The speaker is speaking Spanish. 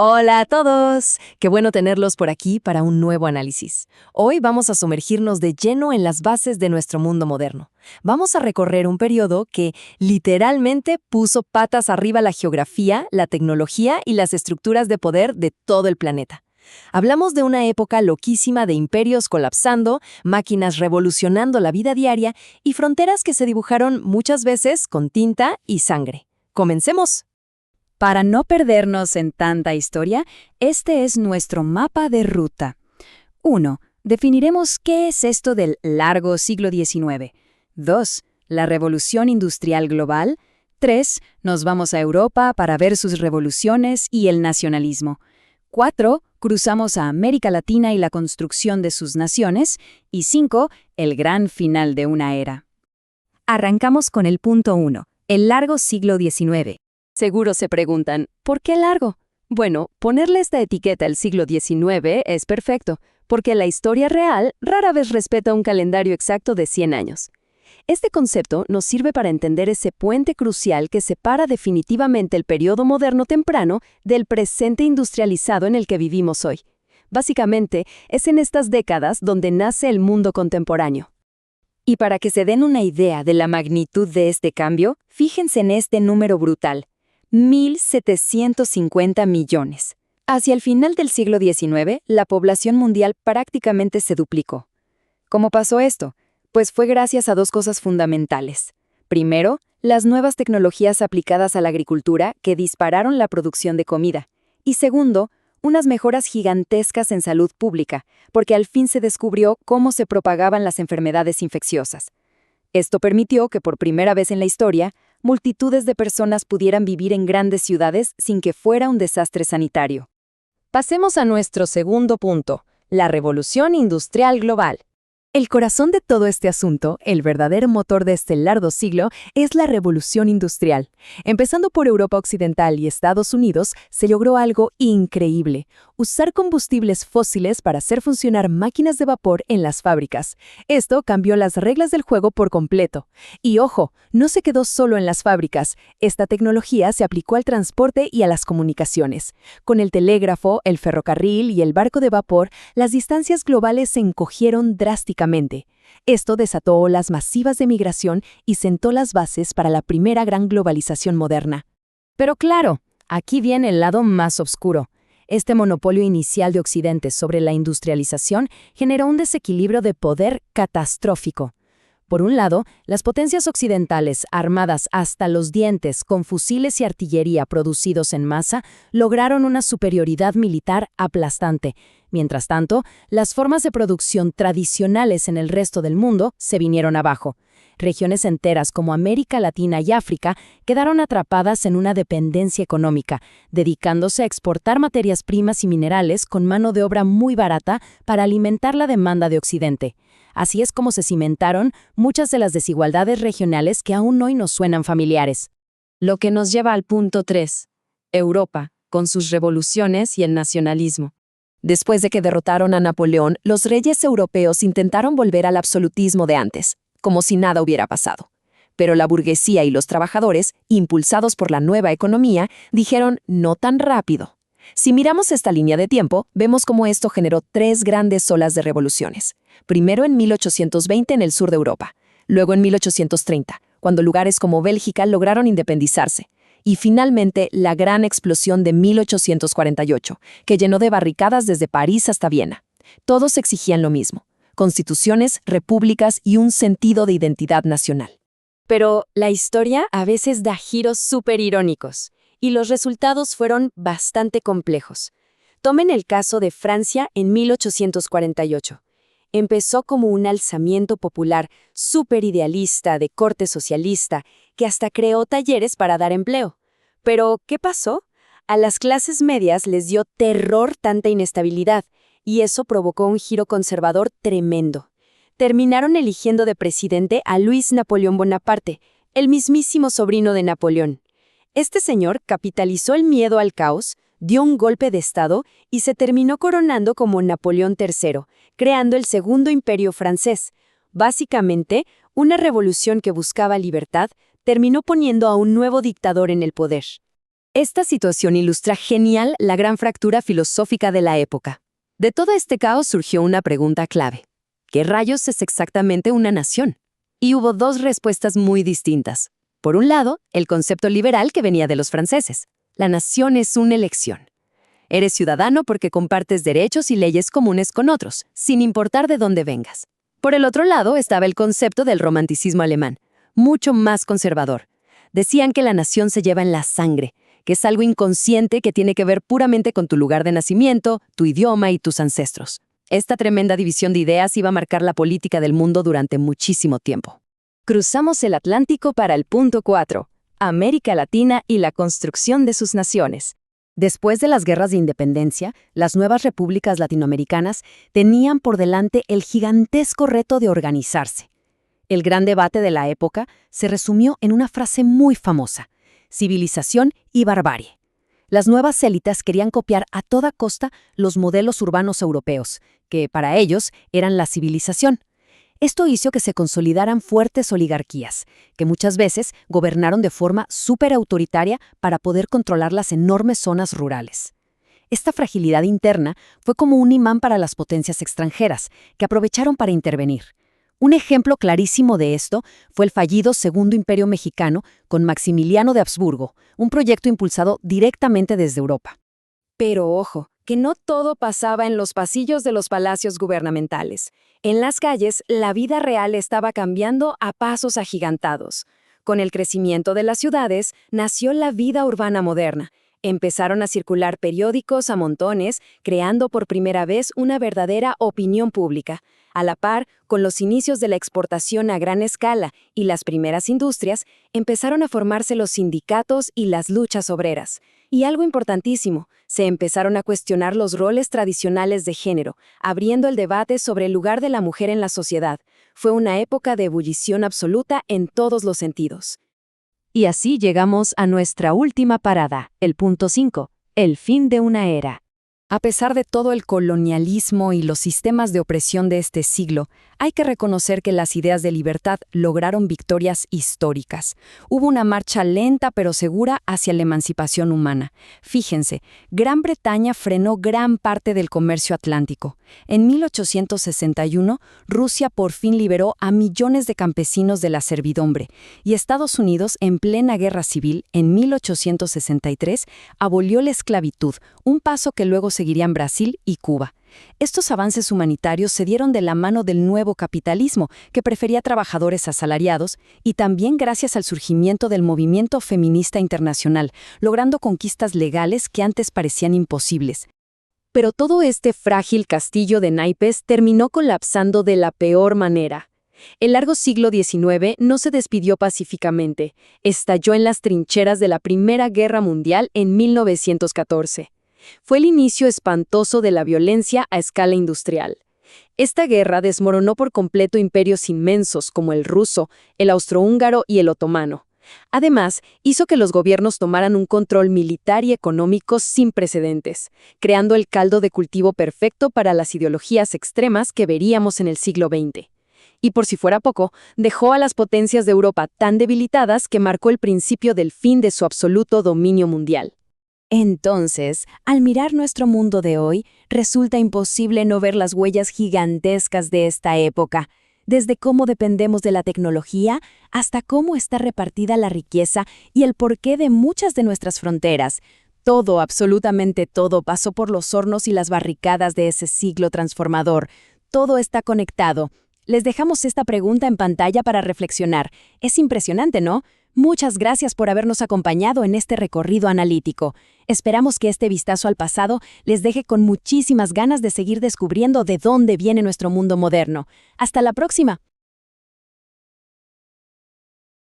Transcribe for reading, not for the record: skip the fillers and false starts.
Hola a todos, qué bueno tenerlos por aquí para un nuevo análisis. Hoy vamos a sumergirnos de lleno en las bases de nuestro mundo moderno. Vamos a recorrer un periodo que literalmente puso patas arriba la geografía, la tecnología y las estructuras de poder de todo el planeta. Hablamos de una época loquísima de imperios colapsando, máquinas revolucionando la vida diaria y fronteras que se dibujaron muchas veces con tinta y sangre. ¡Comencemos! Para no perdernos en tanta historia, este es nuestro mapa de ruta. 1. Definiremos qué es esto del largo siglo XIX. 2. La revolución industrial global. 3. Nos vamos a Europa para ver sus revoluciones y el nacionalismo. 4. Cruzamos a América Latina y la construcción de sus naciones. Y 5. El gran final de una era. Arrancamos con el punto 1, el largo siglo XIX. Seguro se preguntan, ¿por qué largo? Bueno, ponerle esta etiqueta al siglo XIX es perfecto, porque la historia real rara vez respeta un calendario exacto de 100 años. Este concepto nos sirve para entender ese puente crucial que separa definitivamente el periodo moderno temprano del presente industrializado en el que vivimos hoy. Básicamente, es en estas décadas donde nace el mundo contemporáneo. Y para que se den una idea de la magnitud de este cambio, fíjense en este número brutal. 1.750 millones. Hacia el final del siglo XIX, la población mundial prácticamente se duplicó. ¿Cómo pasó esto? Pues fue gracias a dos cosas fundamentales. Primero, las nuevas tecnologías aplicadas a la agricultura que dispararon la producción de comida. Y segundo, unas mejoras gigantescas en salud pública, porque al fin se descubrió cómo se propagaban las enfermedades infecciosas. Esto permitió que por primera vez en la historia, multitudes de personas pudieran vivir en grandes ciudades sin que fuera un desastre sanitario. Pasemos a nuestro segundo punto, la revolución industrial global. El corazón de todo este asunto, el verdadero motor de este largo siglo, es la revolución industrial. Empezando por Europa Occidental y Estados Unidos, se logró algo increíble: usar combustibles fósiles para hacer funcionar máquinas de vapor en las fábricas. Esto cambió las reglas del juego por completo. Y ojo, no se quedó solo en las fábricas. Esta tecnología se aplicó al transporte y a las comunicaciones. Con el telégrafo, el ferrocarril y el barco de vapor, las distancias globales se encogieron drásticamente. Esto desató olas masivas de migración y sentó las bases para la primera gran globalización moderna. Pero claro, aquí viene el lado más oscuro. Este monopolio inicial de Occidente sobre la industrialización generó un desequilibrio de poder catastrófico. Por un lado, las potencias occidentales, armadas hasta los dientes con fusiles y artillería producidos en masa, lograron una superioridad militar aplastante. Mientras tanto, las formas de producción tradicionales en el resto del mundo se vinieron abajo. Regiones enteras como América Latina y África quedaron atrapadas en una dependencia económica, dedicándose a exportar materias primas y minerales con mano de obra muy barata para alimentar la demanda de Occidente. Así es como se cimentaron muchas de las desigualdades regionales que aún hoy nos suenan familiares. Lo que nos lleva al punto 3. Europa, con sus revoluciones y el nacionalismo. Después de que derrotaron a Napoleón, los reyes europeos intentaron volver al absolutismo de antes, como si nada hubiera pasado. Pero la burguesía y los trabajadores, impulsados por la nueva economía, dijeron no tan rápido. Si miramos esta línea de tiempo, vemos cómo esto generó tres grandes olas de revoluciones. Primero en 1820 en el sur de Europa, luego en 1830, cuando lugares como Bélgica lograron independizarse, y finalmente la gran explosión de 1848, que llenó de barricadas desde París hasta Viena. Todos exigían lo mismo: constituciones, repúblicas y un sentido de identidad nacional. Pero la historia a veces da giros súper irónicos, y los resultados fueron bastante complejos. Tomen el caso de Francia en 1848. Empezó como un alzamiento popular súper idealista de corte socialista que hasta creó talleres para dar empleo. Pero, ¿qué pasó? A las clases medias les dio terror tanta inestabilidad, y eso provocó un giro conservador tremendo. Terminaron eligiendo de presidente a Luis Napoleón Bonaparte, el mismísimo sobrino de Napoleón. Este señor capitalizó el miedo al caos, dio un golpe de Estado y se terminó coronando como Napoleón III, creando el Segundo Imperio francés. Básicamente, una revolución que buscaba libertad terminó poniendo a un nuevo dictador en el poder. Esta situación ilustra genial la gran fractura filosófica de la época. De todo este caos surgió una pregunta clave. ¿Qué rayos es exactamente una nación? Y hubo dos respuestas muy distintas. Por un lado, el concepto liberal que venía de los franceses. La nación es una elección. Eres ciudadano porque compartes derechos y leyes comunes con otros, sin importar de dónde vengas. Por el otro lado estaba el concepto del romanticismo alemán, mucho más conservador. Decían que la nación se lleva en la sangre, que es algo inconsciente que tiene que ver puramente con tu lugar de nacimiento, tu idioma y tus ancestros. Esta tremenda división de ideas iba a marcar la política del mundo durante muchísimo tiempo. Cruzamos el Atlántico para el punto 4, América Latina y la construcción de sus naciones. Después de las guerras de independencia, las nuevas repúblicas latinoamericanas tenían por delante el gigantesco reto de organizarse. El gran debate de la época se resumió en una frase muy famosa: civilización y barbarie. Las nuevas élites querían copiar a toda costa los modelos urbanos europeos, que para ellos eran la civilización. Esto hizo que se consolidaran fuertes oligarquías, que muchas veces gobernaron de forma superautoritaria para poder controlar las enormes zonas rurales. Esta fragilidad interna fue como un imán para las potencias extranjeras, que aprovecharon para intervenir. Un ejemplo clarísimo de esto fue el fallido Segundo Imperio Mexicano con Maximiliano de Habsburgo, un proyecto impulsado directamente desde Europa. Pero ojo, que no todo pasaba en los pasillos de los palacios gubernamentales. En las calles, la vida real estaba cambiando a pasos agigantados. Con el crecimiento de las ciudades, nació la vida urbana moderna. Empezaron a circular periódicos a montones, creando por primera vez una verdadera opinión pública. A la par, con los inicios de la exportación a gran escala y las primeras industrias, empezaron a formarse los sindicatos y las luchas obreras. Y algo importantísimo, se empezaron a cuestionar los roles tradicionales de género, abriendo el debate sobre el lugar de la mujer en la sociedad. Fue una época de ebullición absoluta en todos los sentidos. Y así llegamos a nuestra última parada, el punto 5, el fin de una era. A pesar de todo el colonialismo y los sistemas de opresión de este siglo, hay que reconocer que las ideas de libertad lograron victorias históricas. Hubo una marcha lenta pero segura hacia la emancipación humana. Fíjense, Gran Bretaña frenó gran parte del comercio atlántico. En 1861, Rusia por fin liberó a millones de campesinos de la servidumbre, y Estados Unidos, en plena guerra civil, en 1863, abolió la esclavitud, un paso que luego seguirían Brasil y Cuba. Estos avances humanitarios se dieron de la mano del nuevo capitalismo, que prefería trabajadores asalariados, y también gracias al surgimiento del movimiento feminista internacional, logrando conquistas legales que antes parecían imposibles. Pero todo este frágil castillo de naipes terminó colapsando de la peor manera. El largo siglo XIX no se despidió pacíficamente, estalló en las trincheras de la Primera Guerra Mundial en 1914. Fue el inicio espantoso de la violencia a escala industrial. Esta guerra desmoronó por completo imperios inmensos como el ruso, el austrohúngaro y el otomano. Además, hizo que los gobiernos tomaran un control militar y económico sin precedentes, creando el caldo de cultivo perfecto para las ideologías extremas que veríamos en el siglo XX. Y por si fuera poco, dejó a las potencias de Europa tan debilitadas que marcó el principio del fin de su absoluto dominio mundial. Entonces, al mirar nuestro mundo de hoy, resulta imposible no ver las huellas gigantescas de esta época, desde cómo dependemos de la tecnología hasta cómo está repartida la riqueza y el porqué de muchas de nuestras fronteras. Todo, absolutamente todo, pasó por los hornos y las barricadas de ese siglo transformador. Todo está conectado. Les dejamos esta pregunta en pantalla para reflexionar. Es impresionante, ¿no? Muchas gracias por habernos acompañado en este recorrido analítico. Esperamos que este vistazo al pasado les deje con muchísimas ganas de seguir descubriendo de dónde viene nuestro mundo moderno. ¡Hasta la próxima!